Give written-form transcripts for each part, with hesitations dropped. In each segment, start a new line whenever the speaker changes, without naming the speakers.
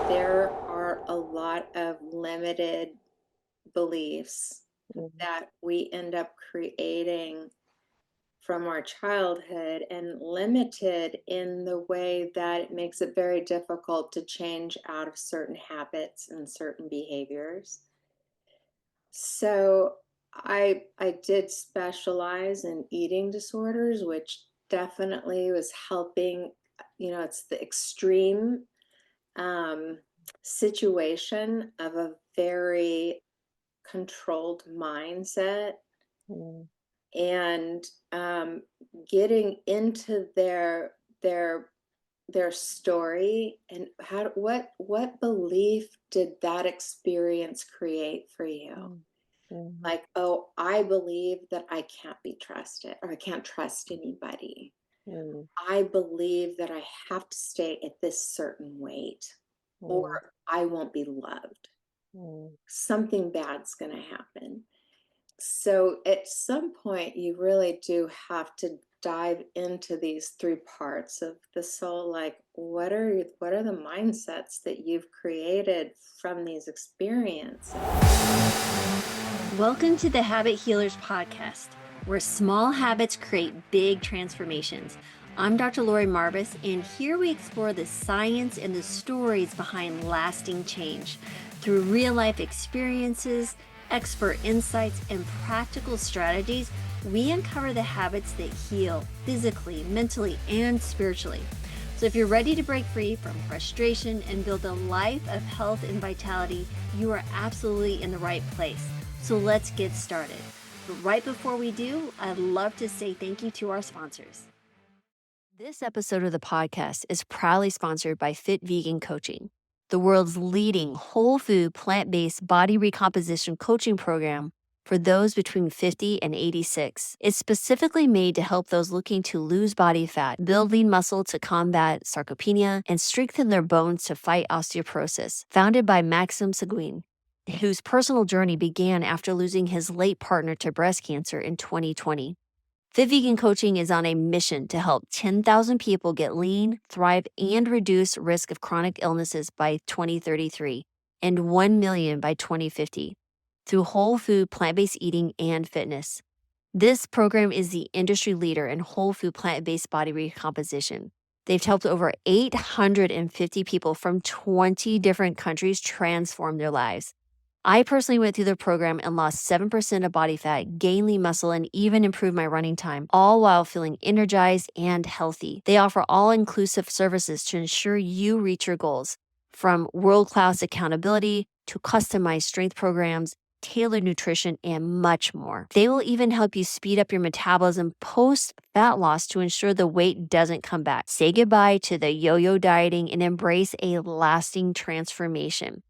there are a lot of limited beliefs
Mhm.
that we end up creating from our childhood and limited in the way that it makes it very difficult to change out of certain habits and certain behaviors. So I did specialize in eating disorders, which definitely was helping. It's the extreme um, situation of a very controlled mindset
Mm,
and getting into their their story and what belief did that experience create for you?
mm, mhm,
Like, oh, I believe that I can't be trusted or I can't trust anybody.
mm,
I believe that I have to stay at this certain weight or
mm,
I won't be loved.
mm.
Something bad's going to happen. So at some point, you really do have to dive into these three parts of the soul. Like, what are the mindsets that you've created from these experiences?
Welcome to the Habit Healers Podcast, where small habits create big transformations. I'm Dr. Lori Marvis, and here we explore the science and the stories behind lasting change. Through real life experiences, expert insights, and practical strategies, we uncover the habits that heal physically, mentally, and spiritually. So if you're ready to break free from frustration and build a life of health and vitality, you are absolutely in the right place. So let's get started. But right before we do, I'd love to say thank you to our sponsors. This episode of the podcast is proudly sponsored by Fit Vegan Coaching, the world's leading whole food, plant based body recomposition coaching program for those between 50 and 86. It's specifically made to help those looking to lose body fat, build lean muscle to combat sarcopenia, and strengthen their bones to fight osteoporosis. Founded by Maxim Seguin, whose personal journey began after losing his late partner to breast cancer in 2020. Fit Vegan Coaching is on a mission to help 10,000 people get lean, thrive, and reduce risk of chronic illnesses by 2033 and 1 million by 2050 through whole food, plant-based eating, and fitness. This program is the industry leader in whole food, plant-based body recomposition. They've helped over 850 people from 20 different countries transform their lives. I personally went through the program and lost 7% of body fat, gained lean muscle, and even improved my running time, all while feeling energized and healthy. They offer all-inclusive services to ensure you reach your goals, from world-class accountability to customized strength programs, tailored nutrition, and much more. They will even help you speed up your metabolism post-fat loss to ensure the weight doesn't come back. Say goodbye to the yo-yo dieting and embrace a lasting transformation.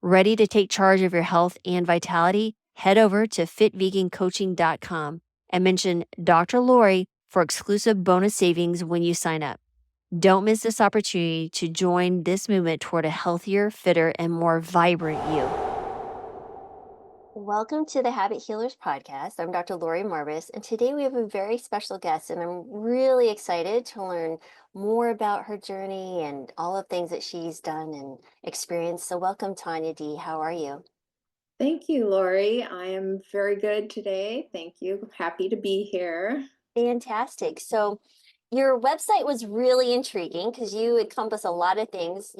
Ready to take charge of your health and vitality? Head over to fitvegancoaching.com and mention Dr. Lori for exclusive bonus savings when you sign up. Don't miss this opportunity to join this movement toward a healthier, fitter, and more vibrant you. Welcome to the Habit Healers Podcast. I'm Dr. Lori Marvis, and today we have a very special guest, and I'm really excited to learn more about her journey and all the things that she's done and experienced. So, welcome, Tonyah Dee. How are you?
Thank you, Lori. I am very good today. Thank you. Happy to be here.
Fantastic. So, your website was really intriguing because you encompass a lot of things.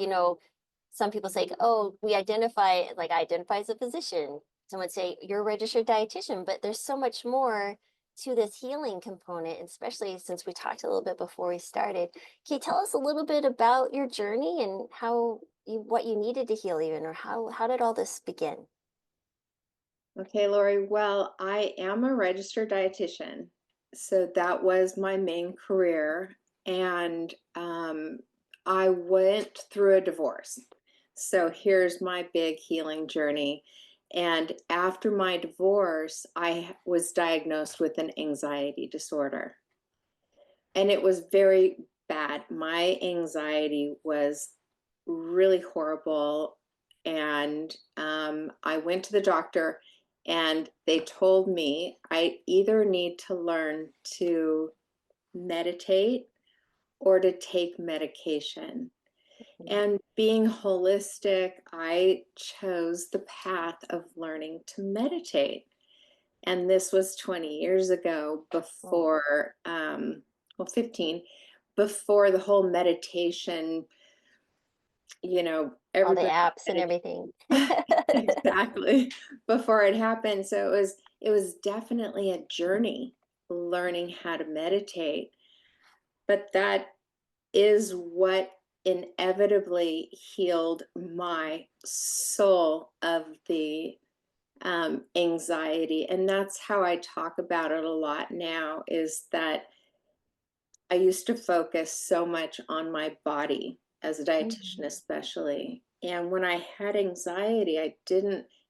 Some people say, oh, I identify as a physician. Some would say you're a registered dietitian, but there's so much more to this healing component, especially since we talked a little bit before we started. Can you tell us a little bit about your journey and what you needed to heal even, or how did all this begin?
Okay, Lori. Well, I am a registered dietitian. So that was my main career. And I went through a divorce. So here's my big healing journey. And after my divorce, I was diagnosed with an anxiety disorder. And it was very bad. My anxiety was really horrible. And I went to the doctor, and they told me I either need to learn to meditate or to take medication. And being holistic, I chose the path of learning to meditate. And this was 20 years ago
Oh,
before, well, 15, before the whole meditation,
all the
everybody
apps and
meditated.
everything.
Exactly. Before it happened. So it was definitely a journey learning how to meditate. But that is what inevitably healed my soul of the anxiety. And that's how I talk about it a lot now, is that I used to focus so much on my body as a dietitian,
Mhm,
especially. And when I had anxiety,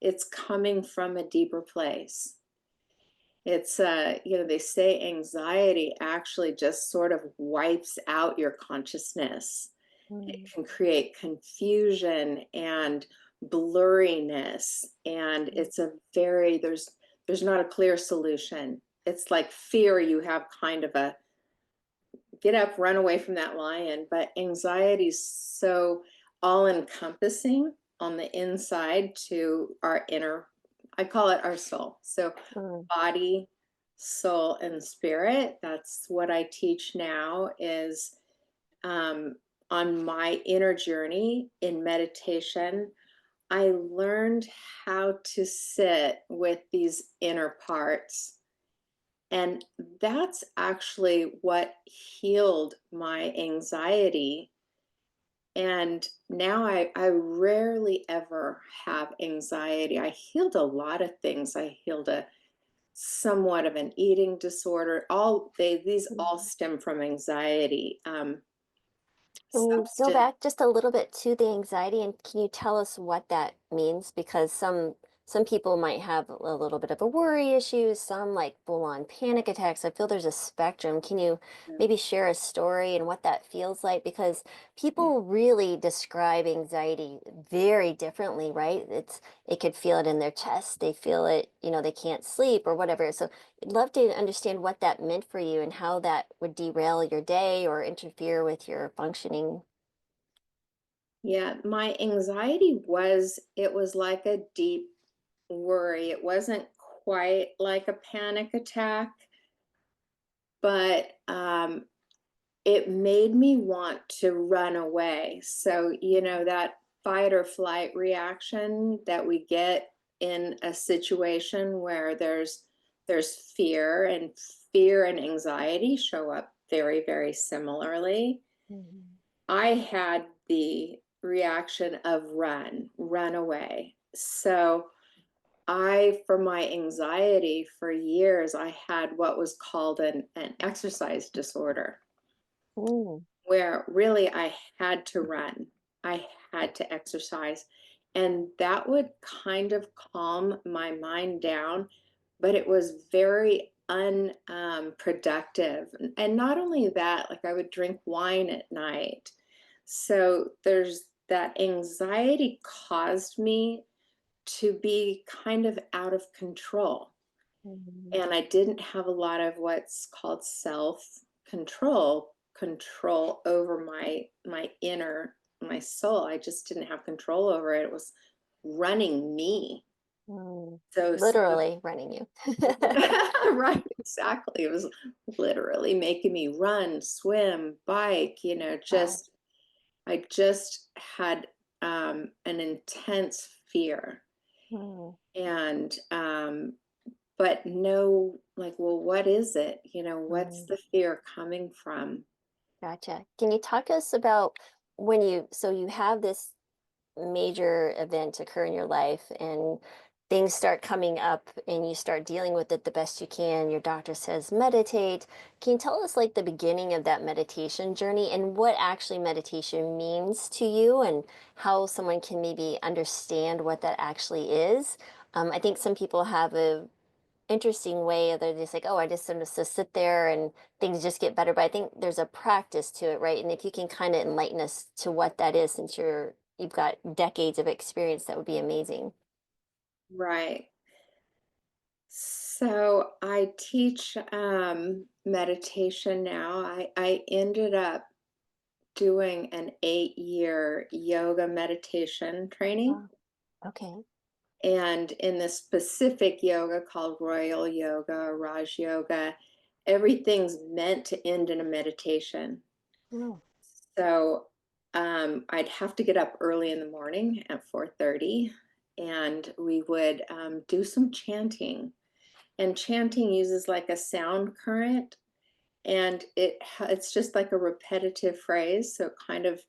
it's coming from a deeper place. It's, they say anxiety actually just sort of wipes out your consciousness. It
mm,
can create confusion and blurriness, and
mm,
it's a very there's not a clear solution. It's like fear, you have kind of a get up, run away from that lion, but anxiety is so all encompassing on the inside to our inner, I call it our soul. So
mm,
body, soul, and spirit. That's what I teach now is um, on my inner journey in meditation. I learned how to sit with these inner parts. And that's actually what healed my anxiety. And now I rarely ever have anxiety. I healed a lot of things. I healed a somewhat of an eating disorder. These all
mm.
stem from anxiety.
Can you go
Substance.
back just a little bit to the anxiety and can you tell us what that means? Because some people might have a little bit of a worry issue, some like full-on panic attacks. I feel there's a spectrum. Can you maybe share a story and what that feels like? Because people really describe anxiety very differently, right? They could feel it in their chest, they feel it, they can't sleep or whatever. So I'd love to understand what that meant for you and how that would derail your day or interfere with your functioning.
Yeah, my anxiety it was like a deep worry. It wasn't quite like a panic attack, but it made me want to run away. So, that fight or flight reaction that we get in a situation where there's fear and anxiety show up very, very similarly.
Mhm.
I had the reaction of run away. So for my anxiety for years, I had what was called an exercise disorder,
Mm,
where really I had to run. I had to exercise. And that would kind of calm my mind down, but it was very unproductive. And not only that, like I would drink wine at night. So there's that anxiety caused me to be kind of out of control.
mhm,
And I didn't have a lot of what's called self control over my soul. I just didn't have control over it. It was running me.
mm.
So
Literally running you.
right, exactly. It was literally making me run, swim, bike,
Wow.
I just had an intense fear.
Mm,
And but no, like, well, what is it? What's
mm.
the fear coming from?
Gotcha. Can you talk to us about when so you have this major event occur in your life and things start coming up and you start dealing with it the best you can. Your doctor says meditate. Can you tell us like the beginning of that meditation journey and what actually meditation means to you and how someone can maybe understand what that actually is? I think some people have a interesting way of they're just like, oh, I just am supposed to sit there and things just get better. But I think there's a practice to it, right? And if you can kind of enlighten us to what that is, since you've got decades of experience, that would be amazing.
Right. So I teach meditation now. I ended up doing an 8-year yoga meditation training.
Wow. Okay.
And in this specific yoga called Royal Yoga, Raj Yoga, everything's meant to end in a meditation.
Oh.
So I'd have to get up early in the morning at 4:30, and we would do some chanting. And chanting uses like a sound current, and it's just like a repetitive phrase, so it kind of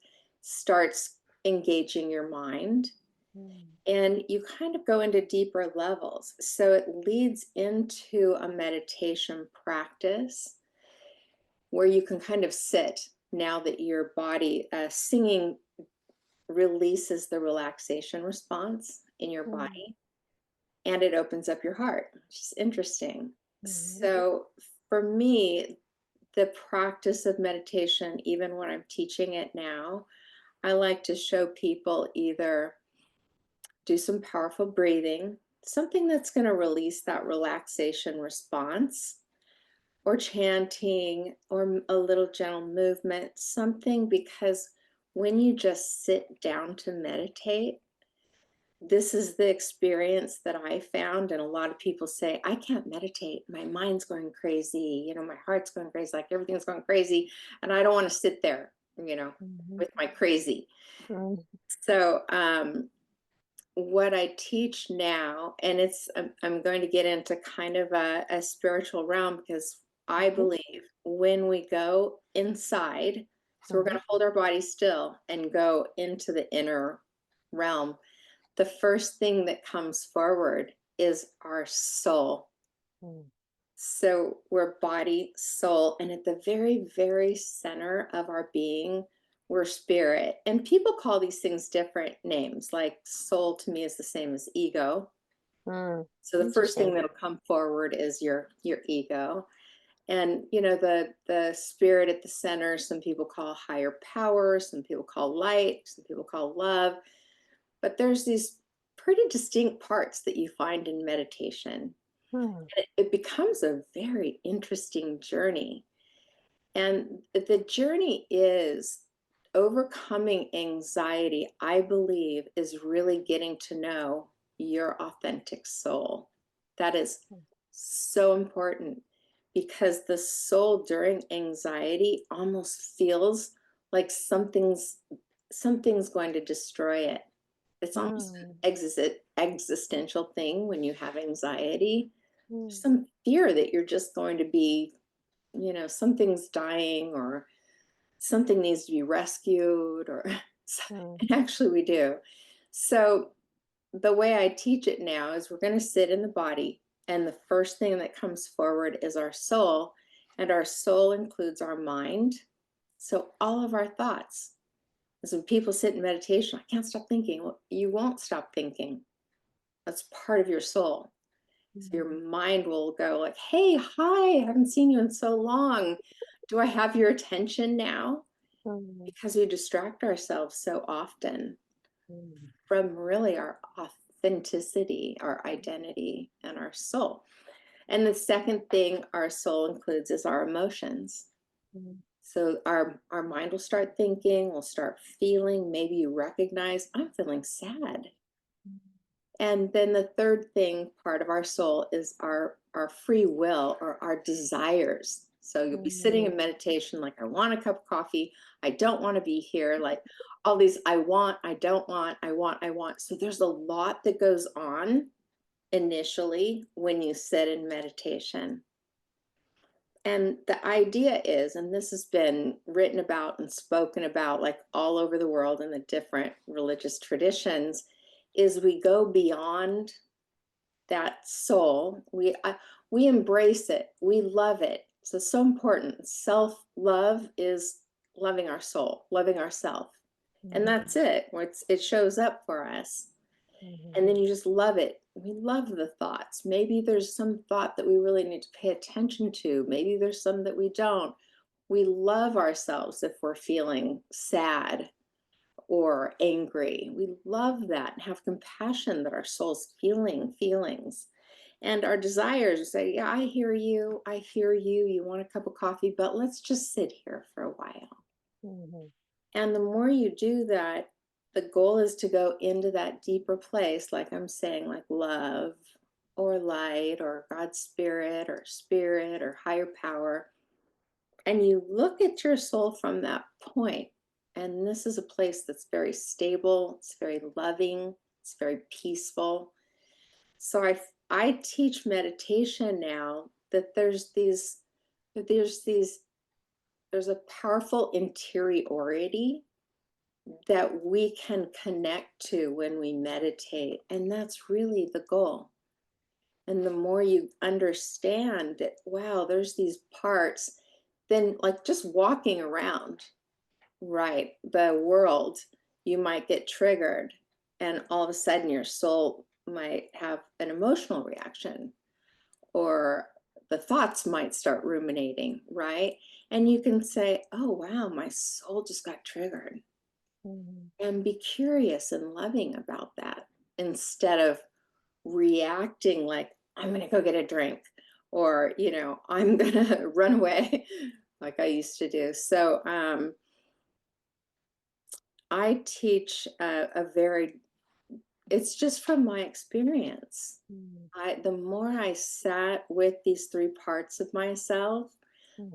starts engaging your mind,
Mm.
and you kind of go into deeper levels. So it leads into a meditation practice where you can kind of sit now that your body singing releases the relaxation response in your
Mm.
body, and it opens up your heart, which is interesting.
Mhm.
So for me, the practice of meditation, even when I'm teaching it now, I like to show people either do some powerful breathing, something that's going to release that relaxation response, or chanting, or a little gentle movement, something, because when you just sit down to meditate, this is the experience that I found. And a lot of people say, I can't meditate. My mind's going crazy. My heart's going crazy, like everything's going crazy. And I don't want to sit there,
Mhm.
with my crazy.
Mm.
So, what I teach now, and I'm going to get into kind of a spiritual realm, because I
Okay.
believe when we go inside, so we're going
Mhm.
to hold our body still and go into the inner realm. The first thing that comes forward is our soul.
Mm.
So we're body, soul, and at the very, very center of our being, we're spirit. And people call these things different names. Like soul to me is the same as ego.
Mm.
So the first thing
Interesting.
that'll come forward is your ego. And the spirit at the center, some people call higher power, some people call light, some people call love. But there's these pretty distinct parts that you find in meditation.
Mm.
And it becomes a very interesting journey. And the journey is overcoming anxiety, I believe, is really getting to know your authentic soul. That is so important, because the soul during anxiety almost feels like something's going to destroy it. It's almost
Mm.
an existential thing when you have anxiety. There's
Mm.
some fear that you're just going to be, something's dying, or something needs to be rescued, or
Mm.
and actually we do. So the way I teach it now is we're going to sit in the body, and the first thing that comes forward is our soul, and our soul includes our mind. So all of our thoughts. So when people sit in meditation, I can't stop thinking. Well, you won't stop thinking. That's part of your soul. So your
Mm.
mind will go like, hey, hi, I haven't seen you in so long. Do I have your attention now?
Mm.
Because we distract ourselves so often
Mm.
from really our authenticity, our identity, and our soul. And the second thing our soul includes is our emotions.
Mm.
So our mind will start thinking, we'll start feeling. Maybe you recognize, I'm feeling sad. And then the third thing, part of our soul, is our free will, or our desires. So you'll be sitting
Mm.
in meditation like, I want a cup of coffee, I don't want to be here, like all these I want, I don't want, I want, I want. So there's a lot that goes on initially when you sit in meditation. And the idea is, and this has been written about and spoken about like all over the world in the different religious traditions, is we go beyond that soul. We embrace it, we love it. So important. Self love is loving our soul, loving ourself, and
Mhm.
that's it. It shows up for us, and then
Mhm.
you just love it. We love the thoughts. Maybe there's some thought that we really need to pay attention to, maybe there's some that we don't. We love ourselves if we're feeling sad or angry. We love that and have compassion that our soul's feeling feelings. And our desires say, yeah, I hear you. I hear you. You want a cup of coffee, but let's just sit here for a while.
Mhm.
And the more you do that, the goal is to go into that deeper place, like I'm saying, like love or light or God's spirit or higher power. And you look at your soul from that point. And this is a place that's very stable, it's very loving, it's very peaceful. So I teach meditation now that there's these there's a powerful interiority that we can connect to when we meditate, and that's really the goal. And the more you understand that, wow, there's these parts, then like just walking around, right, the world, you might get triggered, and all of a sudden your soul might have an emotional reaction, or the thoughts might start ruminating, right? And you can say, oh, wow, my soul just got triggered.
Mhm.
And be curious and loving about that instead of reacting like, I'm going to go get a drink, or, I'm going to run away like I used to do. So I teach a very, it's just from my experience.
Mhm.
The more I sat with these three parts of myself,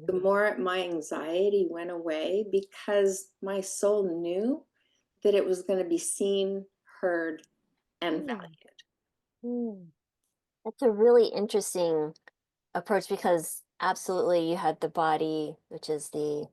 the
Mhm.
more my anxiety went away because my soul knew that it was going to be seen, heard, and
Mhm.
valued.
Mhm. That's a really interesting approach because absolutely you had the body, which is the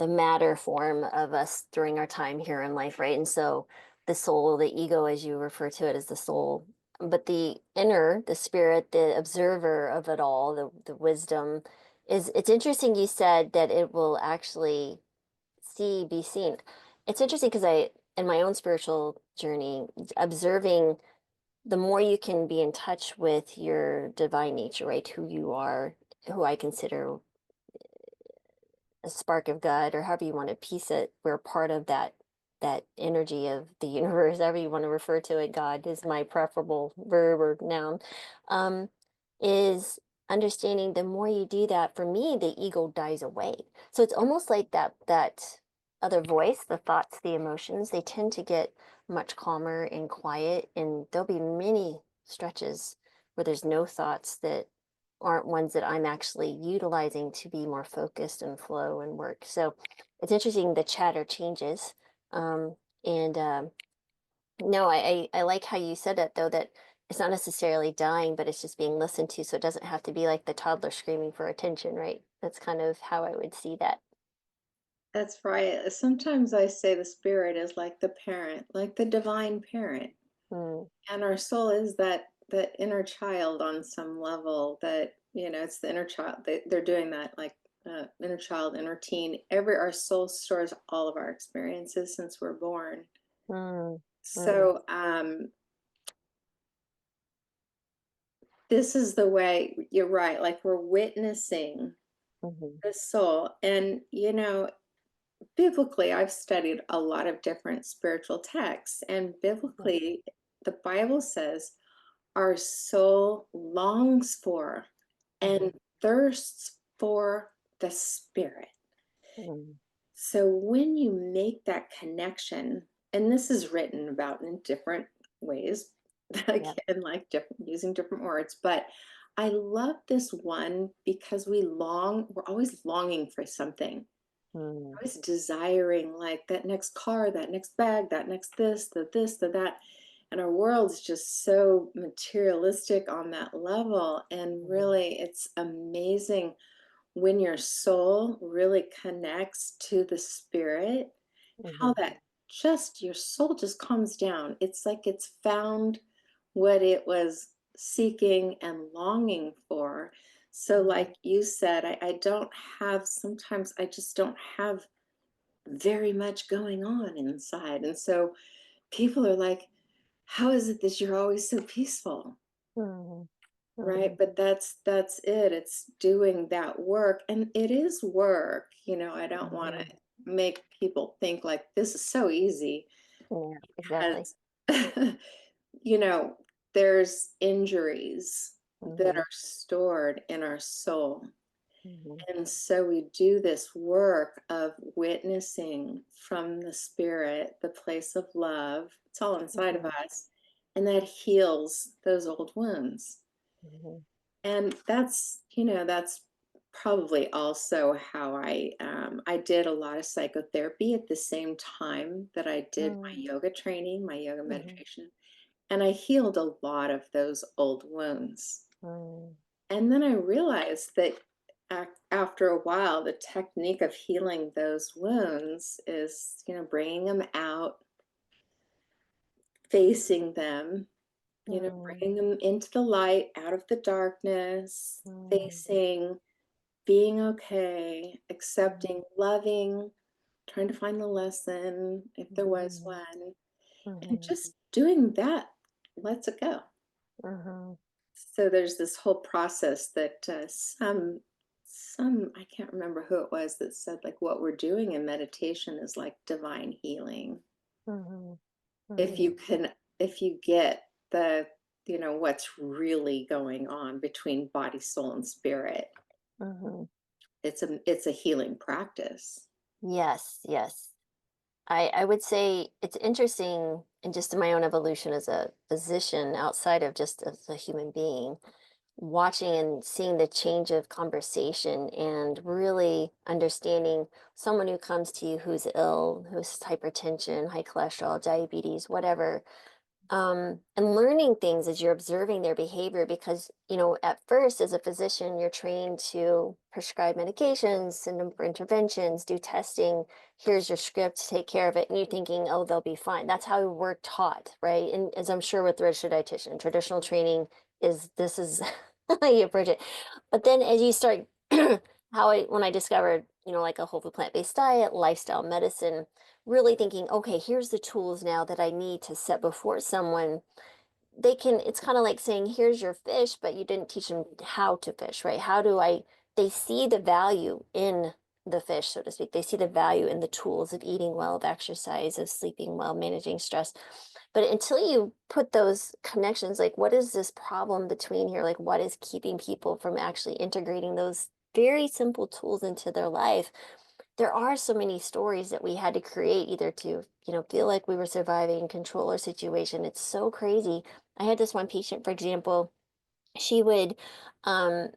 matter form of us during our time here in life, right? And so the soul, the ego, as you refer to it, is the soul. But the inner, the spirit, the observer of it all, the wisdom is it's interesting you said that it will actually be seen. It's interesting because in my own spiritual journey, observing the more you can be in touch with your divine nature, right? Who you are, who I consider a spark of God, or however you want to piece it, we're part of that energy of the universe, however you want to refer to it. God is my preferable verb or noun. Um, is understanding the more you do that, for me, the ego dies away. So it's almost like that other voice, the thoughts, the emotions, they tend to get much calmer and quiet, and there'll be many stretches where there's no thoughts that aren't ones that I'm actually utilizing to be more focused and flow and work. So it's interesting the chatter changes. And no, I like how you said it though, that it's not necessarily dying, but it's just being listened to. So it doesn't have to be like the toddler screaming for attention, right? That's kind of how I would see that.
That's right. Sometimes I say the spirit is like the parent, like the divine parent.
Mm,
And our soul is that inner child on some level that, it's the inner child. They're doing that like inner child, inner teen. Our soul stores all of our experiences since we're born.
mm, mm,
So this is the way, you're right, like we're witnessing
mhm,
the soul. And, biblically, I've studied a lot of different spiritual texts, and
mm,
biblically, the Bible says our soul longs for and
mhm,
thirsts for the Spirit.
mm.
So when you make that connection, and this is written about in different ways,
Yeah.
again, like different using different words, but I love this one because we're always longing for something.
Mm,
I was desiring like that next car, that next bag, that next this, the that. And our world's just so materialistic on that level. And
mhm,
really, it's amazing when your soul really connects to the spirit, how
mhm,
that just your soul just calms down. It's like it's found what it was seeking and longing for. So,
mhm,
like you said, I don't have, sometimes I just don't have very much going on inside. And so people are like, how is it that you're always so peaceful?
mhm,
Right?
mhm.
But that's it. It's doing that work. And it is work. I don't want to
Mhm.
make people think like this is so easy
Yeah, exactly.
because you know, there's injuries that
Mhm,
are stored in our soul.
Mhm.
And so we do this work of witnessing from the spirit, the place of love. It's all inside of
Mhm.
us. And that heals those old wounds.
Mhm.
And that's probably also how I did a lot of psychotherapy at the same time that I did my
Mhm.
yoga training, my yoga
Mhm.
meditation. And I healed a lot of those old wounds.
Mhm.
And then I realized that after a while, the technique of healing those wounds is, bringing them out, facing them,
Mhm.
bringing them into the light, out of the darkness,
Mhm.
facing, being okay,
Mhm.
accepting, loving, trying to find the lesson if there was
Mhm.
one, and
Mhm.
just doing that lets it go.
Mhm.
So there's this whole process that some I can't remember who it was that said like what we're doing in meditation is like divine healing.
Mhm.
If
Mhm.
you can if you get the what's really going on between body, soul, and spirit,
Mhm.
it's a healing practice.
Yes, yes. I would say it's interesting, and just in my own evolution as a physician, outside of just as a human being, watching and seeing the change of conversation and really understanding someone who comes to you who's ill, who's hypertension, high cholesterol, diabetes, whatever, and learning things as you're observing their behavior. Because at first as a physician you're trained to prescribe medications, send them for interventions, do testing, here's your script, take care of it, and you're thinking, oh, they'll be fine. That's how we're taught, right? And as I'm sure with registered dietitian, traditional training is this is how you approach it. But then as you start when I discovered, like a whole food plant-based diet, lifestyle medicine, really thinking, okay, here's the tools now that I need to set before someone. It's kind of like saying, here's your fish, but you didn't teach them how to fish, right? They see the value in the fish, so to speak. They see the value in the tools of eating well, of exercise, of sleeping well, managing stress. But until you put those connections, like what is this problem between here? Like what is keeping people from actually integrating those very simple tools into their life? There are so many stories that we had to create either to, feel like we were surviving, control our situation. It's so crazy. I had this one patient, for example, she would um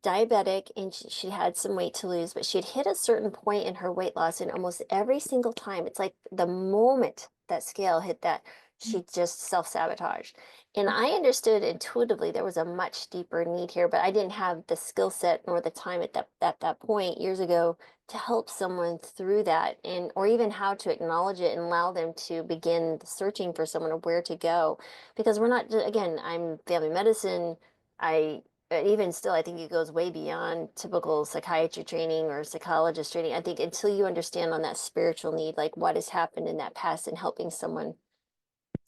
diabetic, and she had some weight to lose, but she had hit a certain point in her weight loss, and almost every single time, it's like the moment that scale hit that, she just self-sabotaged. And I understood intuitively there was a much deeper need here, but I didn't have the skill set nor the time at that point years ago to help someone through that, and or even how to acknowledge it and allow them to begin searching for someone or where to go. Because we're not, again, I'm family medicine. I But even still, I think it goes way beyond typical psychiatry training or psychologist training. I think until you understand on that spiritual need, like what has happened in that past, and helping someone,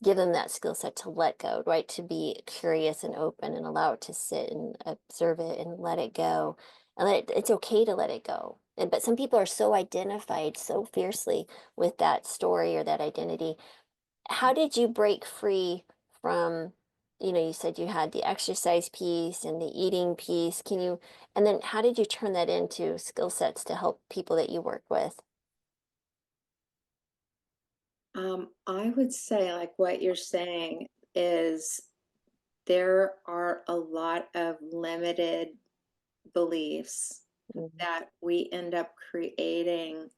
give them that skill set to let go, right? To be curious and open and allow it to sit and observe it and let it go. And it's okay to let it go. But some people are so identified so fiercely with that story or that identity. How did you break free from, you said you had the exercise piece and the eating piece. And then how did you turn that into skill sets to help people that you work with?
I would say like what you're saying is there are a lot of limited beliefs
Mhm.
that we end up creating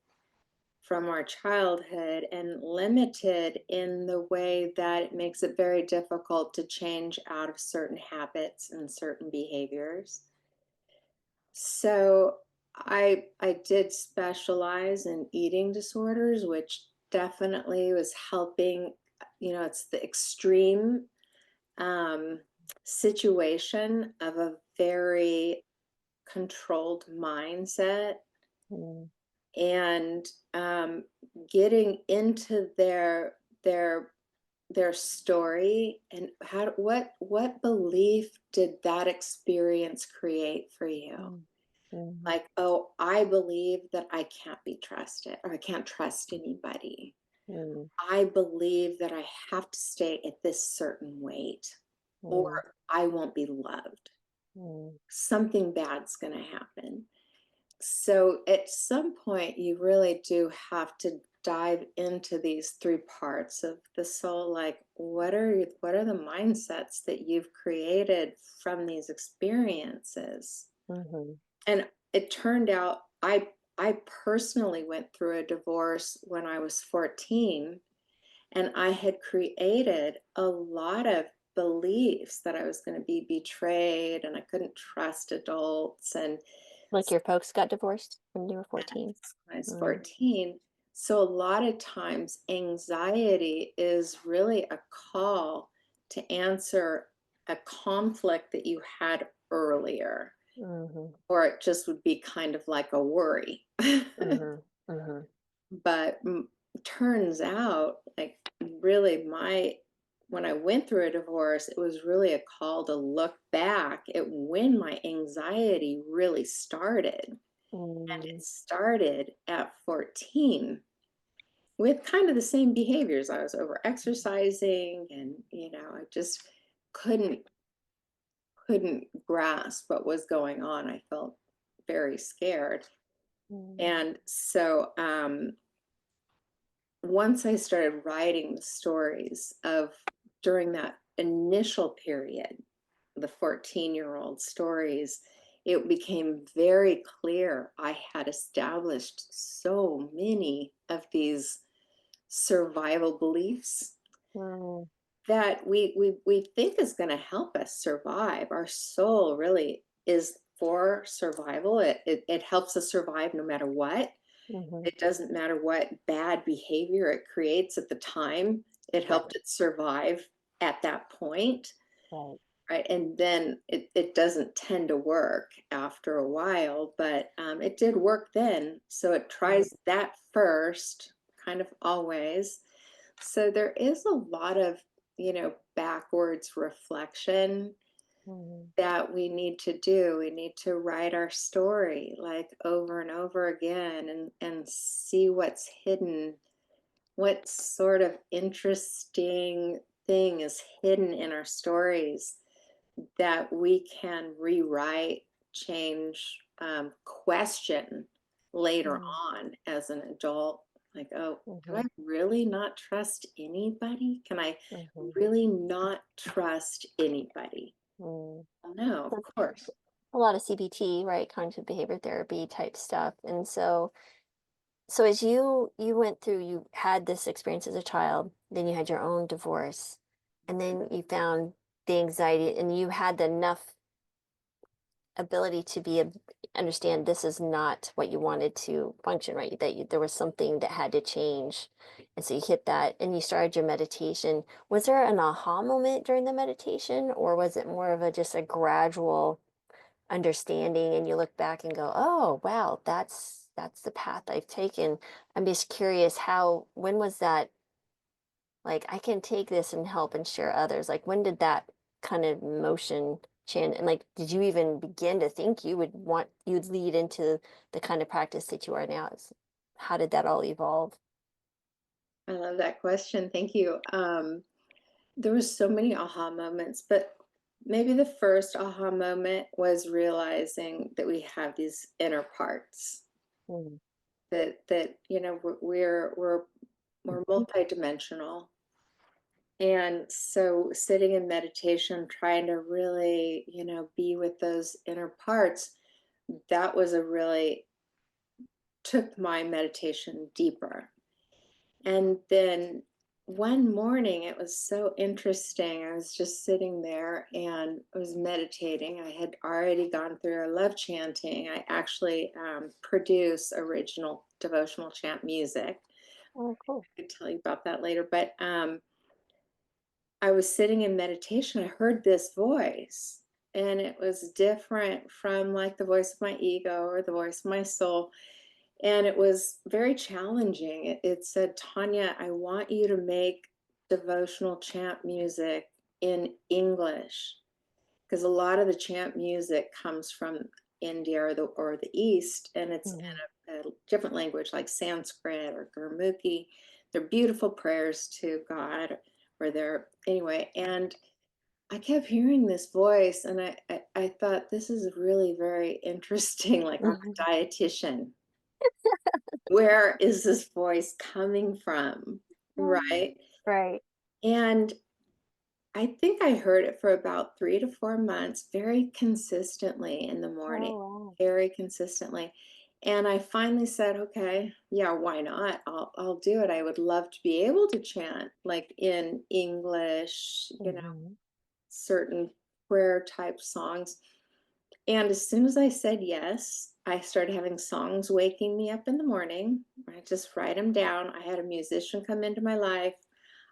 from our childhood and limited in the way that it makes it very difficult to change out of certain habits and certain behaviors. So I did specialize in eating disorders, which definitely was helping. It's the extreme um, situation of a very controlled mindset,
Mhm.
and getting into their story and what belief did that experience create for you?
Mhm. Mhm.
Like, oh, I believe that I can't be trusted or I can't trust anybody.
Mhm.
I believe that I have to stay at this certain weight or
Mhm.
I won't be loved.
Mm.
something bad's going to happen. So at some point, you really do have to dive into these three parts of the soul. Like, what are the mindsets that you've created from these experiences?
Mhm.
And it turned out I personally went through a divorce when I was 14, and I had created a lot of beliefs that I was going to be betrayed and I couldn't trust adults and
Like your folks got divorced when you were 14?
yes, when I was
Mm.
14. So a lot of times anxiety is really a call to answer a conflict that you had earlier,
Mhm.
or it just would be kind of like a worry.
Mhm. Mhm.
But turns out, like, really, when I went through a divorce, it was really a call to look back at when my anxiety really started. And it
Mm.
started at 14 with kind of the same behaviors. I was over exercising, and I just couldn't couldn't grasp what was going on. I felt very scared.
Mm.
And so once I started writing the stories of during that initial period, the 14-year-old stories, it became very clear I had established so many of these survival beliefs
Mm.
that we think is going to help us survive. Our soul really is for survival. It helps us survive no matter what.
Mhm.
It doesn't matter what bad behavior it creates at the time. It
Right.
helped it survive at that point,
Right.
right? And then it doesn't tend to work after a while, but it did work then. So it
Mhm.
tries that first, kind of always. So there is a lot of, backwards reflection
Mhm.
that we need to do. We need to write our story like over and over again and see what's hidden, what sort of interesting thing is hidden in our stories that we can rewrite, change, question later
Mm.
on as an adult. Like, oh, can I
Mhm.
really not trust anybody? Can I
Mhm.
really not trust anybody?
Mm.
Well, no, of
That's
course.
a lot of CBT, right? Cognitive behavior therapy type stuff. And so as you went through, you had this experience as a child, then you had your own divorce, and then you found the anxiety, and you had enough ability to understand this is not what you wanted to function, right? There was something that had to change, and so you hit that, and you started your meditation. Was there an aha moment during the meditation, or was it more of a just a gradual understanding, and you look back and go, oh wow, that's the path I've taken? I'm just curious, how when was that, like, I can take this and help and share others? Like, when did that kind of motion change? And like, did you even begin to think you'd lead into the kind of practice that you are now? How did that all evolve?
I love that question. Thank you. There was so many aha moments, but maybe the first aha moment was realizing that we have these inner parts,
Mm.
that we're multidimensional. And so sitting in meditation, trying to really, be with those inner parts, that was a really took my meditation deeper. And then one morning, it was so interesting. I was just sitting there and I was meditating. I had already gone through, I love chanting. I actually produce original devotional chant music.
Oh, cool.
I could tell you about that later. But I was sitting in meditation. I heard this voice, and it was different from like the voice of my ego or the voice of my soul. And it was very challenging. It said, Tanya, I want you to make devotional chant music in English, because a lot of the chant music comes from India or the East, and it's
Hmm.
in a different language like Sanskrit or Gurmukhi. They're beautiful prayers to God, or they're anyway. And I kept hearing this voice, and I thought, this is really very interesting. Like, I'm
Mhm.
a dietitian. Where is this voice coming from?
Mm.
Right.
Right.
And I think I heard it for about 3 to 4 months, very consistently in the morning,
Oh, wow.
very consistently. And I finally said, okay, yeah, why not? I'll do it. I would love to be able to chant like in English,
Mhm.
certain prayer type songs. And as soon as I said yes, I started having songs waking me up in the morning. I just write them down. I had a musician come into my life.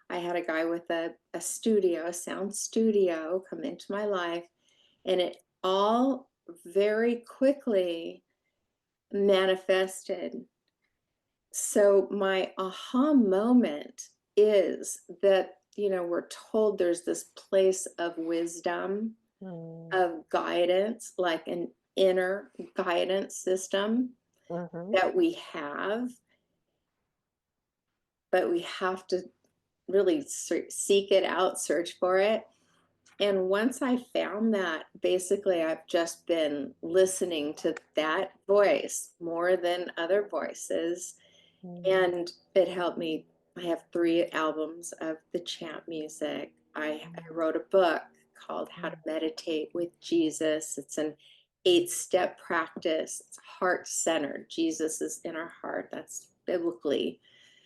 I had a guy with a studio, a sound studio, come into my life. And it all very quickly manifested. So my aha moment is that, we're told there's this place of wisdom,
Mm.
of guidance, like an inner guidance system
Mhm.
that we have, but we have to really seek it out, search for it. And once I found that, basically, I've just been listening to that voice more than other voices.
Mm.
And it helped me. I have 3 albums of the chant music. I
Mm.
wrote a book called How to
Mm.
Meditate with Jesus. It's an 8-step practice. It's heart centered. Jesus is in our heart. That's biblically.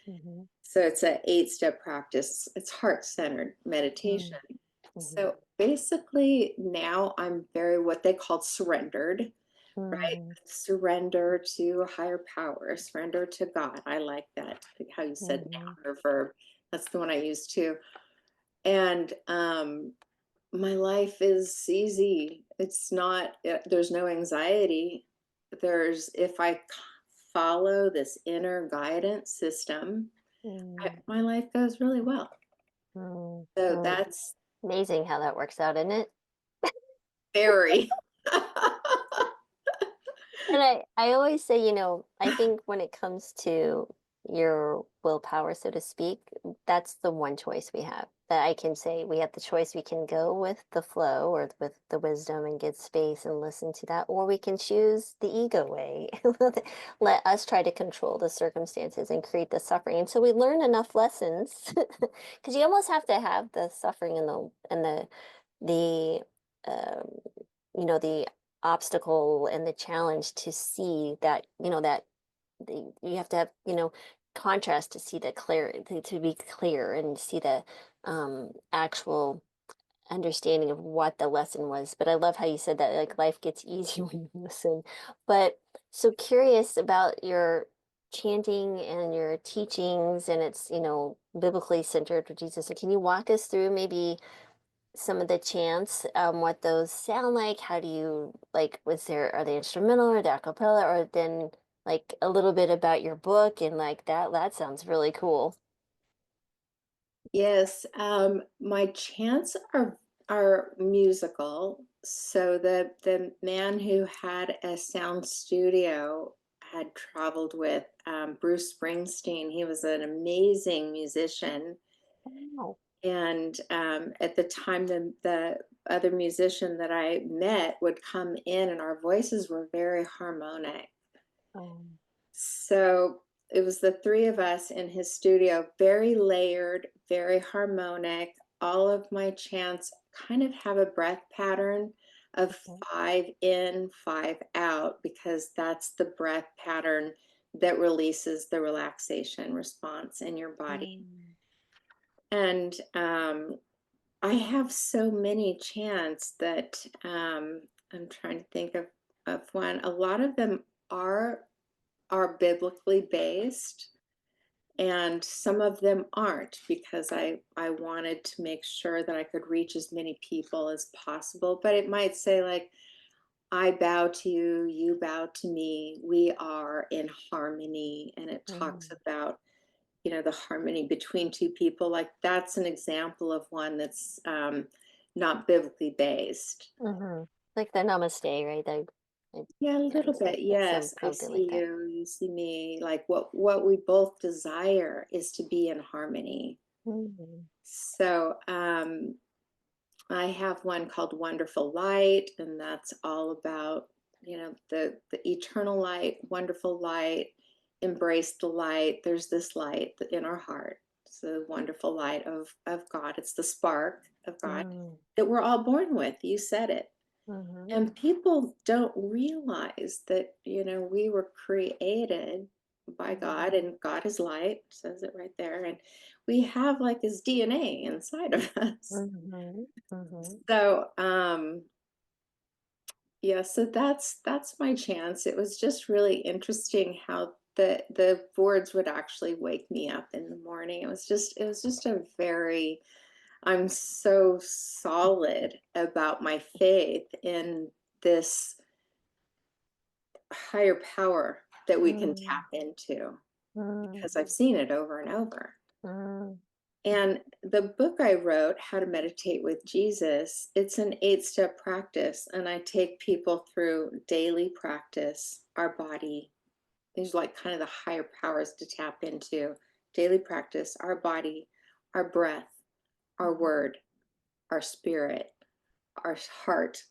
Mhm.
So it's an 8-step practice. It's heart centered meditation.
Mm. Mhm.
So basically, now I'm very what they call surrendered, right?
Mhm.
Surrender to a higher power, surrender to God. I like that, how you said
Mhm.
noun or verb. That's the one I use too. And my life is easy. It's not, there's no anxiety. If I follow this inner guidance system,
Mm.
my life goes really well.
Mm.
So
Mm.
that's
Amazing how that works out, isn't it?
very.
And I always say, I think when it comes to your willpower, so to speak, that's the one choice we have. That I can say we have the choice. We can go with the flow or with the wisdom and get space and listen to that, or we can choose the ego way. Let us try to control the circumstances and create the suffering. And so we learn enough lessons because you almost have to have the suffering and the um, the obstacle and the challenge to see that that you have to have contrast to see the clear to be clear and see the actual understanding of what the lesson was. But I love how you said that like life gets easier when you listen. But so curious about your chanting and your teachings, and it's biblically centered with Jesus. So can you walk us through maybe some of the chants, what those sound like? How do you like, are they instrumental or the a cappella, or then like a little bit about your book and like that sounds really cool.
Yes, my chants are musical. So the man who had a sound studio had traveled with Bruce Springsteen. He was an amazing musician,
Wow.
and at the time, the other musician that I met would come in, and our voices were very harmonic.
Um,
So it was the 3 of us in his studio, very layered, very harmonic. All of my chants kind of have a breath pattern of
okay.
5 in, 5 out, because that's the breath pattern that releases the relaxation response in your body.
Mm,
And I have so many chants that I'm trying to think of one. A lot of them are are biblically based, and some of them aren't, because I wanted to make sure that I could reach as many people as possible. But it might say like, I bow to you, you bow to me, we are in harmony. And it talks
mm,
about, the harmony between 2 people. Like, that's an example of one that's not biblically based.
mm-hmm. Like the namaste, right?
Yeah, a
Yeah,
little bit.
some
Yes. I
something like
see
that.
you, you see me. Like, what we both desire is to be in harmony.
Mm,
So, I have one called Wonderful Light, and that's all about, the eternal light, wonderful light, embrace the light. There's this light in our heart. It's the wonderful light of God. It's the spark of God
Mm,
that we're all born with. You said it.
mhm,
And people don't realize that, we were created by God, and God is light, says it right there. And we have like his DNA inside of us.
mhm, mhm,
So, yeah, so that's my chance. It was just really interesting how the words would actually wake me up in the morning. It was just a very I'm so solid about my faith in this higher power that we can
mm,
tap into
mm,
because I've seen it over and over.
mm,
And the book I wrote, How to Meditate with Jesus, it's an 8-step practice. And I take people through daily practice, our body. These are like kind of the higher powers to tap into. Daily practice, our body, our breath, our word, our spirit, our heart,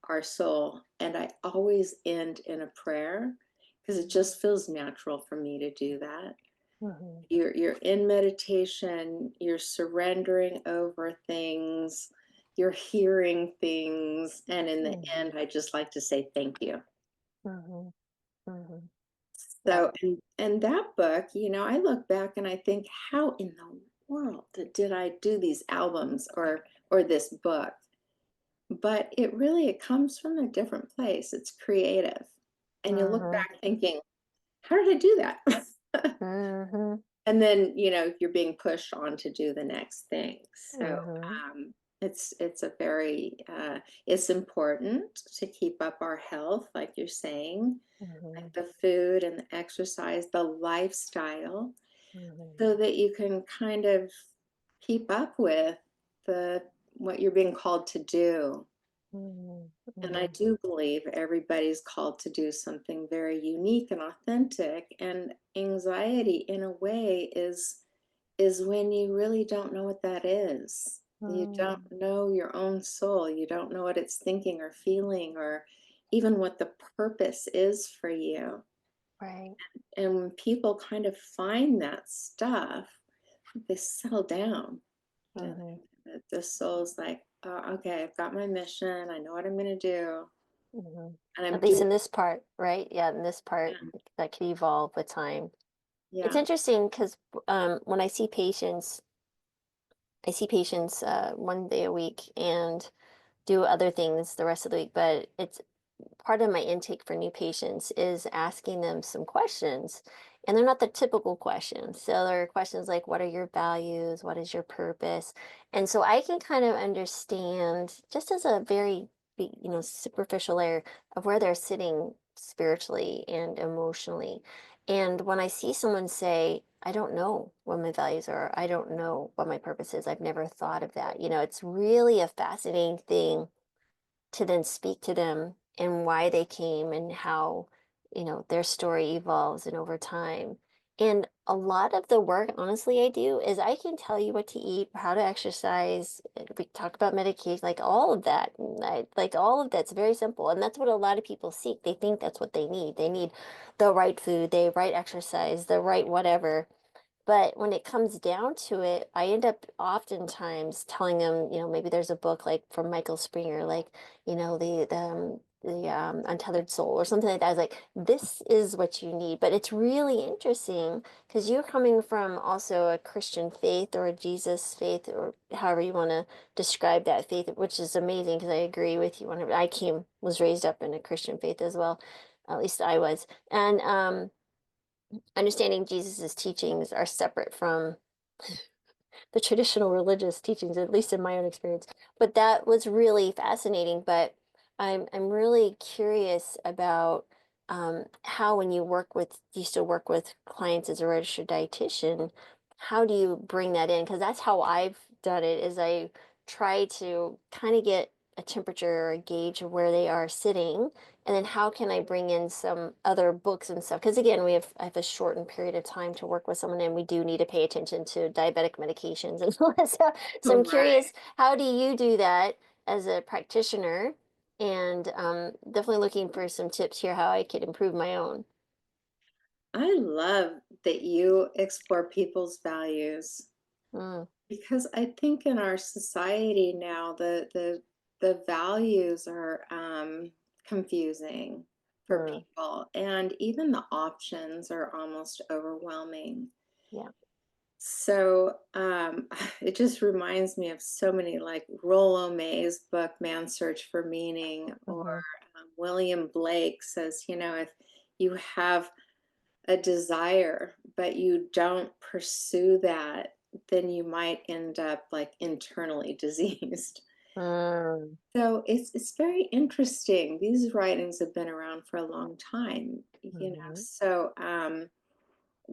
our soul. And I always end in a prayer because it just feels natural for me to do that.
mhm,
You're in meditation, you're surrendering over things, you're hearing things, and in the
mhm,
end, I just like to say thank you.
mhm, mhm. Yeah.
So, and that book, I look back and I think, how in the world did I do these albums or this book? But it comes from a different place. It's creative. And you look
Mhm,
back thinking, how did I do that?
mhm,
And then, you're being pushed on to do the next thing. So
mhm,
it's a very it's important to keep up our health, like you're saying, like
mhm,
the food and the exercise, the lifestyle,
mhm,
so that you can kind of keep up with the what you're being called to do.
mhm,
And I
mhm,
do believe everybody's called to do something very unique and authentic. And anxiety, in a way, is when you really don't know what that is. You don't
mhm.
know your own soul. You don't know what it's thinking or feeling, or even what the purpose is for you.
Right.
And when people kind of find that stuff, they settle down. And
Mhm,
the soul's like, oh, okay, I've got my mission. I know what I'm going to do.
mhm.
And I'm
At least
doing
in this part, right? Yeah, in this part
it.
that could evolve with time. It's
Yeah.
interesting because when I see patients 1 day a week and do other things the rest of the week, but it's part of my intake for new patients is asking them some questions. And they're not the typical questions. So there are questions like, what are your values? What is your purpose? And so I can kind of understand just as a very, superficial layer of where they're sitting spiritually and emotionally. And when I see someone say, I don't know what my values are, I don't know what my purpose is, I've never thought of that. It's really a fascinating thing to then speak to them and why they came and how, their story evolves and over time. And a lot of the work, honestly, I do is I can tell you what to eat, how to exercise. We talk about medication, like all of that. Like all of that's very simple. And that's what a lot of people seek. They think that's what they need. They need the right food, the right exercise, the right whatever. But when it comes down to it, I end up oftentimes telling them, maybe there's a book like from Michael Springer, like, the Untethered Soul or something like that. I was like, this is what you need. But it's really interesting because you're coming from also a Christian faith or a Jesus faith or however you want to describe that faith, which is amazing because I agree with you. Was raised up in a Christian faith as well. At least I was. And understanding Jesus's teachings are separate from the traditional religious teachings, at least in my own experience. But that was really fascinating. But I'm really curious about how when you still work with clients as a registered dietitian, how do you bring that in? Because that's how I've done it. Is I try to kind of get a temperature or a gauge of where they are sitting, and then how can I bring in some other books and stuff? Because again, I have a shortened period of time to work with someone, and we do need to pay attention to diabetic medications and all that stuff. So I'm
Right.
curious, how do you do that? as a practitioner, and definitely looking for some tips here how I could improve my own.
I love that you explore people's values
Mm,
because I think in our society now the values are confusing for
mm,
people, and even the options are almost overwhelming.
yeah.
So it just reminds me of so many, like Rollo May's book, Man's Search for Meaning, or
Mm-hmm.
William Blake says, if you have a desire, but you don't pursue that, then you might end up like internally diseased.
Mm,
So it's very interesting. These writings have been around for a long time,
mm-hmm.
So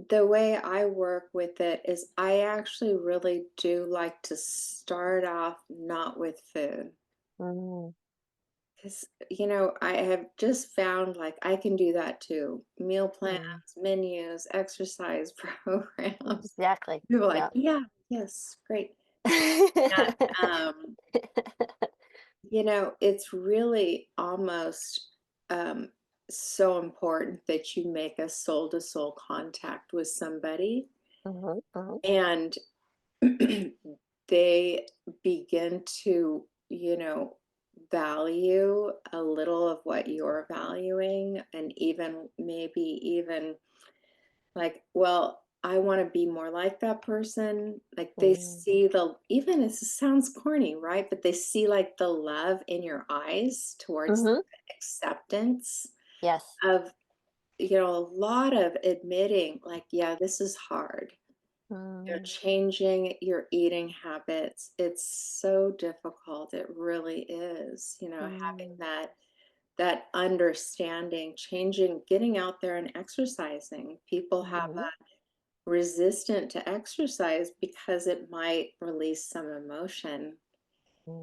the way I work with it is I actually really do like to start off not with food.
Mm,
Because, I have just found like I can do that too. Meal plans,
mm.
menus, exercise programs.
Exactly.
People are like,
Yeah.
yeah, yes, great. And, um, it's really almost um, so important that you make a soul to soul contact with somebody
Mhm, mhm,
and they begin to, value a little of what you're valuing, and even maybe even like, well, I want to be more like that person. Like they
mm,
see even it sounds corny, right? But they see like the love in your eyes towards
mhm.
acceptance
Yes.
of, a lot of admitting, like, yeah, this is hard.
Mm,
Changing your eating habits, it's so difficult. It really is, having
mm,
that understanding, changing, getting out there and exercising. People have
mhm,
a resistant to exercise because it might release some emotion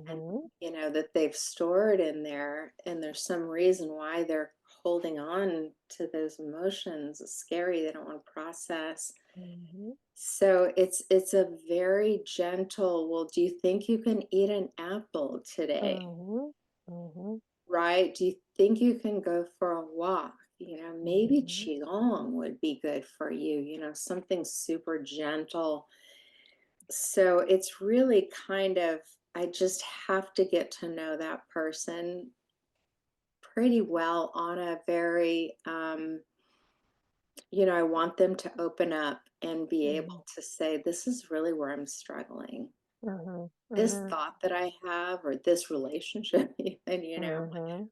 and
mhm,
that they've stored in there, and there's some reason why they're holding on to those emotions. It's scary, they don't want to process.
mhm,
So it's a very gentle, well, do you think you can eat an apple today?
mhm, mhm,
Right? Do you think you can go for a walk? Maybe
mhm,
qigong would be good for you, something super gentle. So it's really kind of, I just have to get to know that person pretty well on a very, I want them to open up and be
mhm,
able to say, this is really where I'm struggling.
mhm,
This
mhm,
thought that I have, or this relationship, even,
mhm,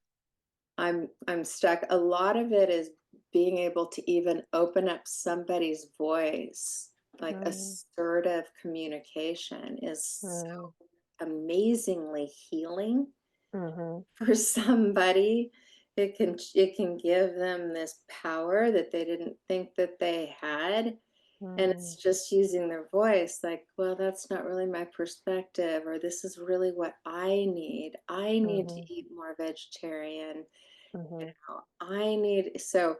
I'm stuck. A lot of it is being able to even open up somebody's voice. Like
mhm,
assertive communication is
mhm,
so amazingly healing
mhm,
for somebody. It can give them this power that they didn't think that they had. And it's
mhm,
just using their voice, like, well, that's not really my perspective, or this is really what I need. I need to
mhm,
eat more vegetarian.
mhm,
I need, so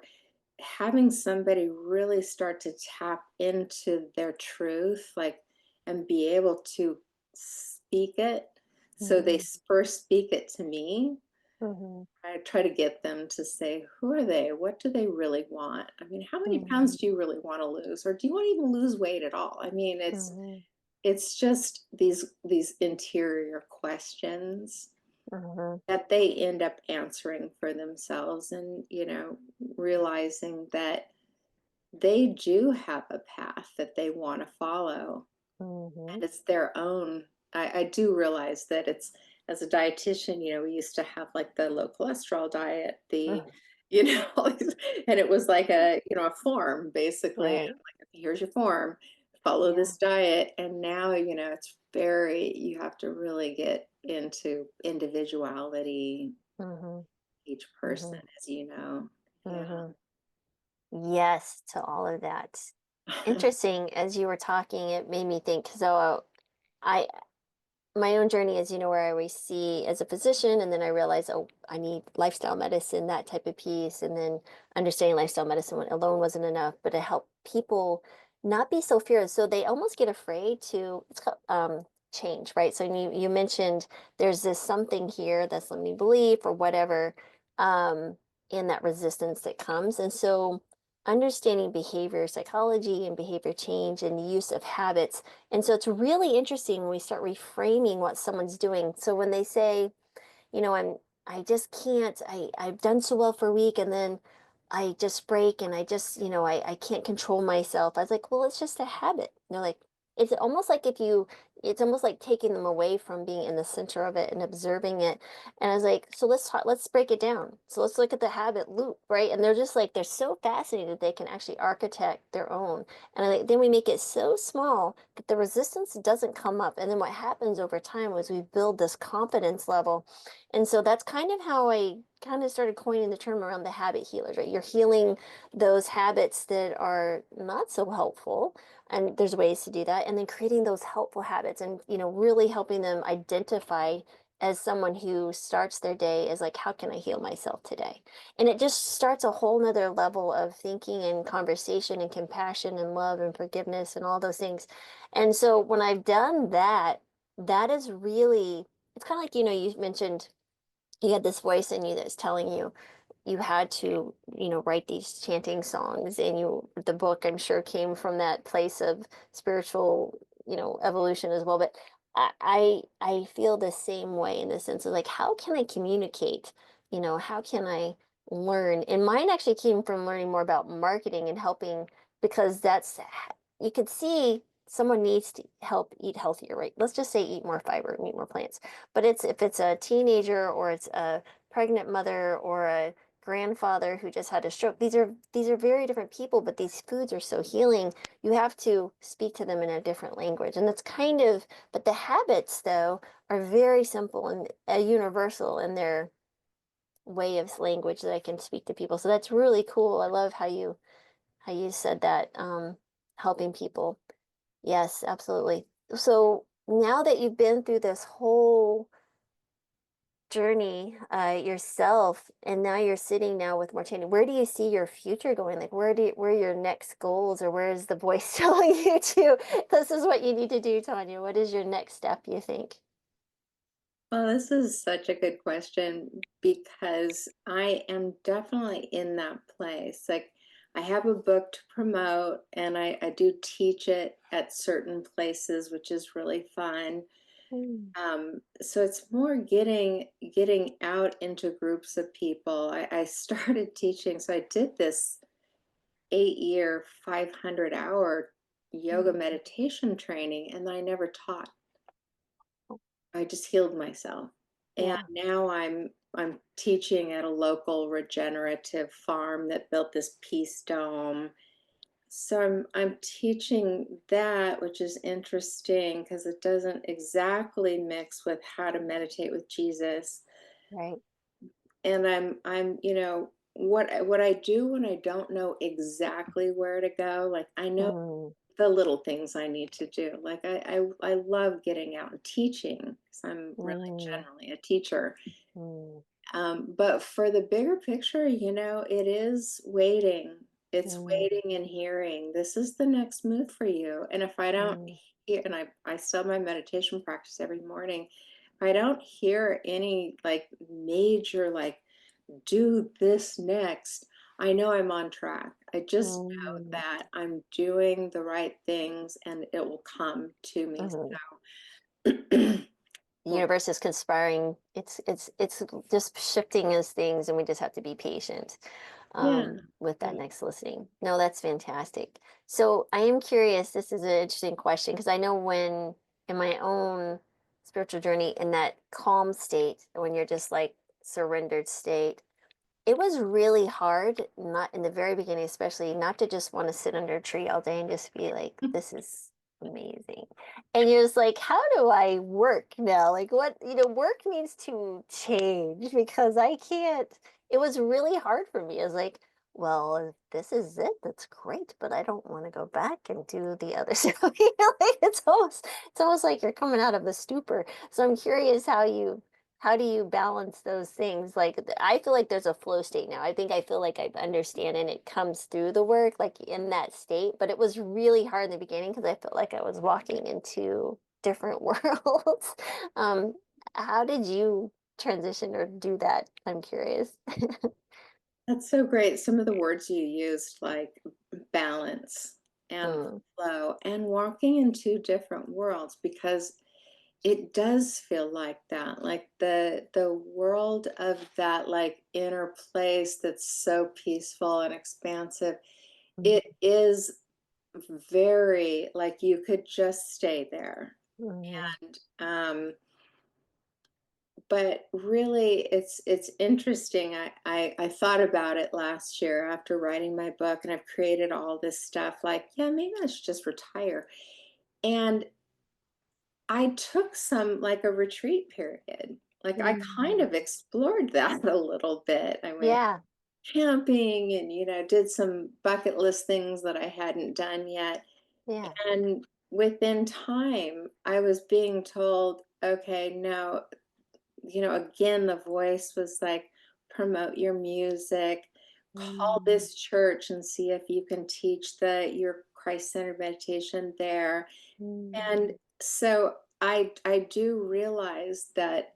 having somebody really start to tap into their truth, like, and be able to speak it. So they
mhm,
first speak it to me.
mhm,
I try to get them to say, who are they? What do they really want? I mean, how many
mhm,
pounds do you really want to lose? Or do you want to even lose weight at all? I mean,
mhm,
it's just these interior questions
mhm,
that they end up answering for themselves, and realizing that they do have a path that they want to follow,
mhm,
and it's their own. I do realize that it's, as a dietitian, we used to have like the low cholesterol diet,
mhm.
all and it was like a form basically.
Right.
Like, here's your form, follow
Yeah.
this diet. And now, it's very, you have to really get into individuality,
Mhm,
each person,
mhm,
as you know. Yeah.
mhm. Yes, to all of that. Interesting. As you were talking, it made me think. So, I my own journey is, where I always see as a physician, and then I realize, oh, I need lifestyle medicine, that type of piece, and then understanding lifestyle medicine alone wasn't enough, but to help people not be so fearless. So they almost get afraid to. It's called change, right? So you mentioned there's this something here that's limiting belief or whatever, um, in that resistance that comes. And so understanding behavior psychology and behavior change and the use of habits. And so it's really interesting when we start reframing what someone's doing. So when they say, I just can't, I've done so well for a week and then I just break and I just, I can't control myself. I was like, well, it's just a habit. They're like, it's almost like it's almost like taking them away from being in the center of it and observing it. And I was like, so let's break it down. So let's look at the habit loop, right? And they're just like, they're so fascinated they can actually architect their own. And then we make it so small that the resistance doesn't come up. And then what happens over time is we build this confidence level, and so that's kind of how I kind of started coining the term around the habit healers, right? You're healing those habits that are not so helpful, and there's ways to do that, and then creating those helpful habits and, really helping them identify as someone who starts their day as like, how can I heal myself today? And it just starts a whole nother level of thinking and conversation and compassion and love and forgiveness and all those things. And so when I've done that, that is really, it's kind of like, you mentioned you had this voice in you that's telling you you had to, write these chanting songs, and the book, I'm sure, came from that place of spiritual, evolution as well. But I feel the same way in the sense of like, how can I communicate? How can I learn? And mine actually came from learning more about marketing and helping, because you could see someone needs to help eat healthier, right? Let's just say eat more fiber and eat more plants. But if it's a teenager or it's a pregnant mother or a grandfather who just had a stroke, these are very different people, but these foods are so healing. You have to speak to them in a different language. And that's but the habits though are very simple and universal in their way of language that I can speak to people. So that's really cool. I love how you said that, helping people. Yes, absolutely. So now that you've been through this whole journey, yourself, and now you're sitting now with more training, where do you see your future going? Like, where are your next goals, or where is the voice telling you to, this is what you need to do, Tonyah? What is your next step, you think?
Well, this is such a good question because I am definitely in that place. Like, I have a book to promote and I do teach it at certain places, which is really fun.
Mm.
So it's more getting out into groups of people. I started teaching, so I did this 8-year, 500-hour yoga
Mm.
meditation training, and I never taught. I just healed myself. And
Yeah,
now I'm teaching at a local regenerative farm that built this peace dome. So I'm teaching that, which is interesting because it doesn't exactly mix with how to meditate with Jesus.
right.
And what I do when I don't know exactly where to go, like I know
Mm,
the little things I need to do. Like I love getting out and teaching because I'm really
mm,
generally a teacher.
mm,
But for the bigger picture, it is waiting. It's
mm,
waiting and hearing. This is the next move for you. And if I don't
mm,
hear, and I still have my meditation practice every morning, if I don't hear any like major, like, do this next, I know I'm on track. I just know
mm,
that I'm doing the right things and it will come to me.
mhm.
So,
The
well,
universe is conspiring. It's just shifting as things, and we just have to be patient,
yeah.
with that
Yeah.
next listening. No, that's fantastic. So I am curious. This is an interesting question because I know when in my own spiritual journey, in that calm state, when you're just like surrendered state, it was really hard, not in the very beginning, especially not to just want to sit under a tree all day and just be like, this is amazing. And you're just like, how do I work now? Like, work needs to change because I can't. It was really hard for me. I was like, well, if this is it, that's great, but I don't want to go back and do the other stuff. Like it's almost like you're coming out of a stupor. So I'm curious how do you balance those things? Like, I feel like there's a flow state now. I feel like I understand and it comes through the work, like in that state. But it was really hard in the beginning because I felt like I was walking into different worlds. Um, how did you transition or do that? I'm curious.
That's so great. Some of the words you used, like balance and
Mm,
flow, and walking in two different worlds, because it does feel like that, like the world of that like inner place that's so peaceful and expansive.
mm,
It is very like you could just stay there.
mm,
And but really it's interesting. I thought about it last year after writing my book, and I've created all this stuff like, yeah, maybe I should just retire. And I took some like a retreat period. Like I kind
mm.
of explored that a little bit. I went
Yeah,
camping and, did some bucket list things that I hadn't done yet.
yeah.
And within time, I was being told, okay, no, again, the voice was like, promote your music, call
Mm,
this church and see if you can teach your Christ-centered meditation there. And
mm,
so I do realize that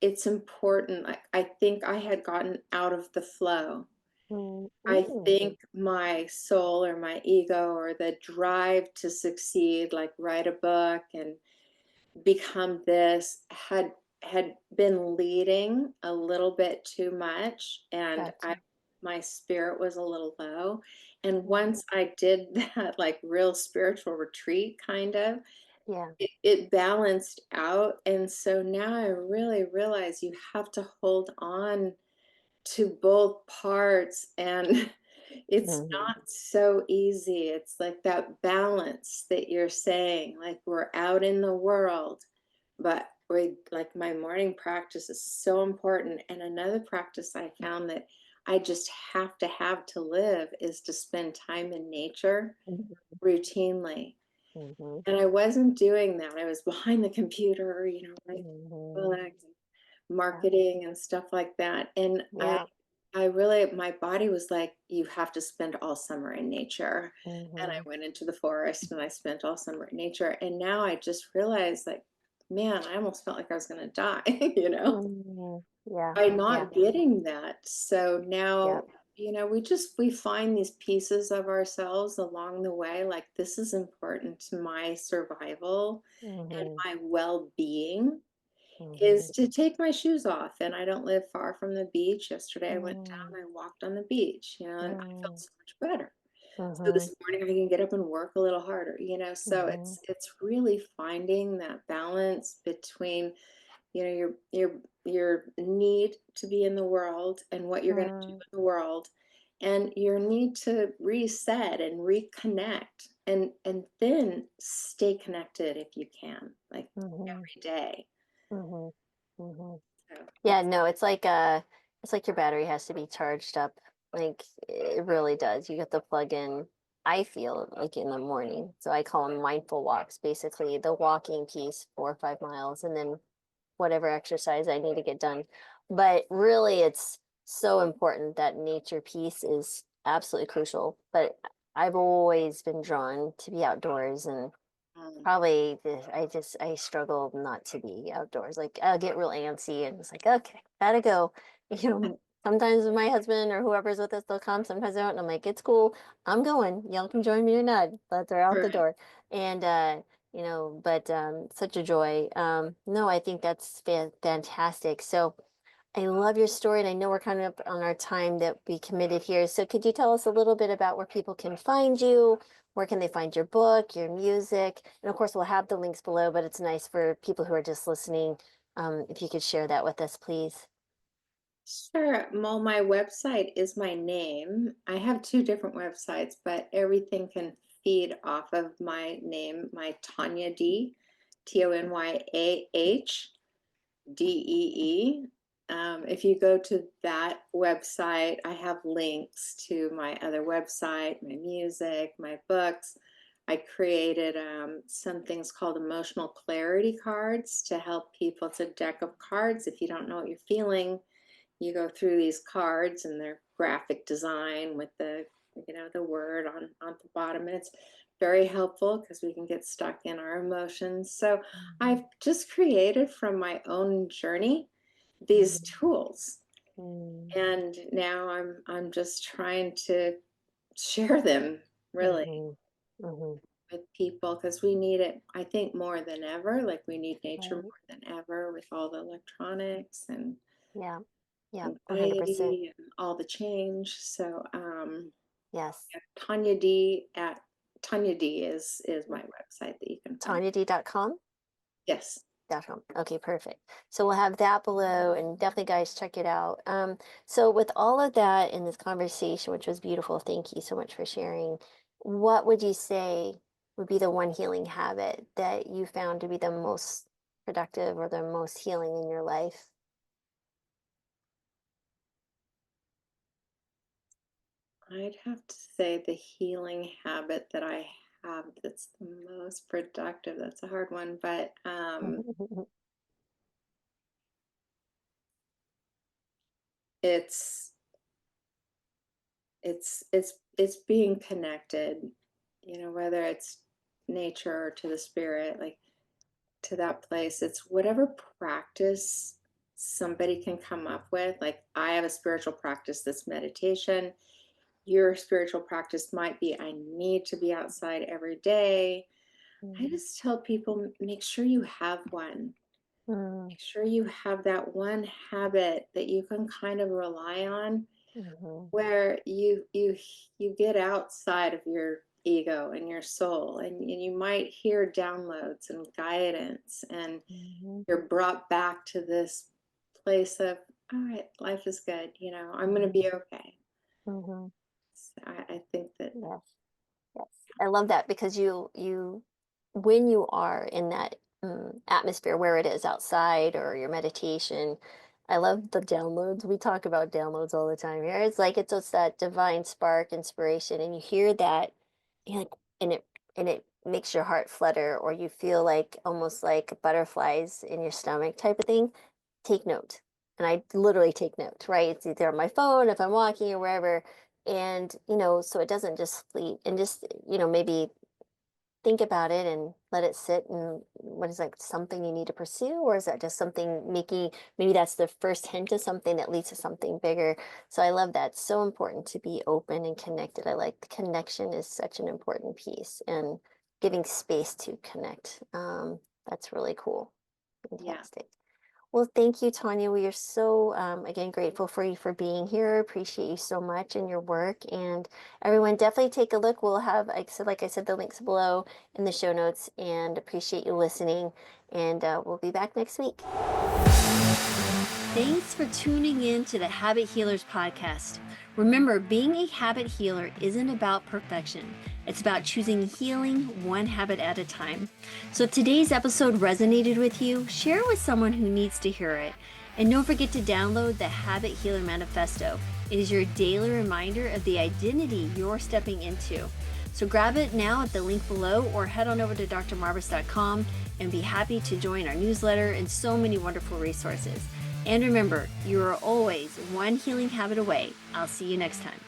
it's important. I think I had gotten out of the flow.
mm,
I
mm,
think my soul or my ego or the drive to succeed, like write a book and become this, had been leading a little bit too much, and I
gotcha.
my spirit was a little low. And
Mm,
once I did that like real spiritual retreat kind of,
yeah.
it balanced out. And so now I really realize you have to hold on to both parts, and it's
Mhm,
not so easy. It's like that balance that you're saying, like we're out in the world, but we like my morning practice is so important. And another practice I found that I just have to live is to spend time in nature
mhm,
routinely.
mhm,
And I wasn't doing that. I was behind the computer, writing
mhm.
books,
Yeah,
marketing and stuff like that. And
yeah.
I really, my body was like, you have to spend all summer in nature. And I
Mhm,
went into the forest and I spent all summer in nature. And now I just realized, like, man, I almost felt like I was going to die,
mhm. Yeah,
by
yeah,
not getting that. So
yeah.
now, we find these pieces of ourselves along the way. Like, this is important to my survival and
Mhm,
my well-being, is
mhm,
to take my shoes off. And I don't live far from the beach. Yesterday I went
mm,
down, I walked on the beach, and I felt
mm,
so much better. So
mhm,
this morning I can get up and work a little harder, so
mhm,
it's really finding that balance between, your need to be in the world and what you're going to do
mm,
in the world, and your need to reset and reconnect, and then stay connected if you can, like
mhm,
every day.
mhm, mhm.
So
Yeah,
it's
no, it's like your battery has to be charged up. Like it really does. You get the plug in, I feel like in the morning. So I call them mindful walks, basically the walking piece, 4 or 5 miles, and then whatever exercise I need to get done. But really, it's so important that nature piece is absolutely crucial. But I've always been drawn to be outdoors and
um,
probably I struggle not to be outdoors. Like I'll get real antsy and it's like, okay, gotta go. You know, sometimes with my husband or whoever's with us, they'll come, sometimes they don't. And I'm like, it's cool. I'm going. Y'all can join me or not, but they're out the
right.
door. And but such a joy. No, I think that's fantastic. So I love your story, and I know we're kind of up on our time that we committed here. So could you tell us a little bit about where people can find you? Where can they find your book, your music? And of course, we'll have the links below, but it's nice for people who are just listening. If you could share that with us, please.
Sure. Well, my website is my name. I have two different websites, but everything can feed off of my name, my Tonyah Dee, TonyahDee. If you go to that website, I have links to my other website, my music, my books. I created some things called emotional clarity cards to help people. It's a deck of cards. If you don't know what you're feeling, you go through these cards, and they're graphic design with the word on the bottom, and it's very helpful because we can get stuck in our emotions. So
Mhm.
I've just created from my own journey these
Mhm.
tools.
Mhm.
And now I'm just trying to share them really
Mhm. Mhm.
with people because we need it, I think, more than ever. Like we need nature
Right.
more than ever with all the electronics and
Yeah. Yeah. 100%.
anxiety and all the change. So
Yes.
yeah, Tonyah Dee at Tonyah Dee is my website that you can find.
TonyaD.com.
Yes.
Okay, perfect. So we'll have that below, and definitely, guys, check it out. So with all of that in this conversation, which was beautiful, thank you so much for sharing. What would you say would be the one healing habit that you found to be the most productive or the most healing in your life?
I'd have to say the healing habit that I have that's the most productive. That's a hard one, but it's it's being connected, whether it's nature or to the spirit, like to that place. It's whatever practice somebody can come up with. Like I have a spiritual practice that's meditation. Your spiritual practice might be I need to be outside every day. I
Mhm.
just tell people make sure you have one.
Mhm.
Make sure you have that one habit that you can kind of rely on
Mhm.
where you get outside of your ego and your soul and you might hear downloads and guidance and
Mhm.
you're brought back to this place of all right, life is good, I'm going to
Mhm.
be okay.
Mhm.
So I think that
Yes. Yes, I love that because when you are in that atmosphere where it is outside or your meditation, I love the downloads. We talk about downloads all the time here. It's like it's just that divine spark, inspiration, and you hear that, and like, and it makes your heart flutter, or you feel like almost like butterflies in your stomach type of thing. Take note, and I literally take note. Right, it's either on my phone if I'm walking or wherever, and so it doesn't just fleet, and just maybe think about it and let it sit. And what is that, something you need to pursue, or is that just something making, maybe that's the first hint of something that leads to something bigger? So I love that. It's so important to be open and connected. I like the connection is such an important piece, and giving space to connect. That's really cool.
yeah,
Fantastic. Well, thank you, Tanya. We are so, again, grateful for you for being here. Appreciate you so much and your work. And everyone, definitely take a look. We'll have, like I said, the links below in the show notes. And appreciate you listening. And we'll be back next week.
Thanks for tuning in to the Habit Healers podcast. Remember, being a habit healer isn't about perfection. It's about choosing healing one habit at a time. So if today's episode resonated with you, share it with someone who needs to hear it. And don't forget to download the Habit Healer Manifesto. It is your daily reminder of the identity you're stepping into. So grab it now at the link below or head on over to drmarbus.com and be happy to join our newsletter and so many wonderful resources. And remember, you are always one healing habit away. I'll see you next time.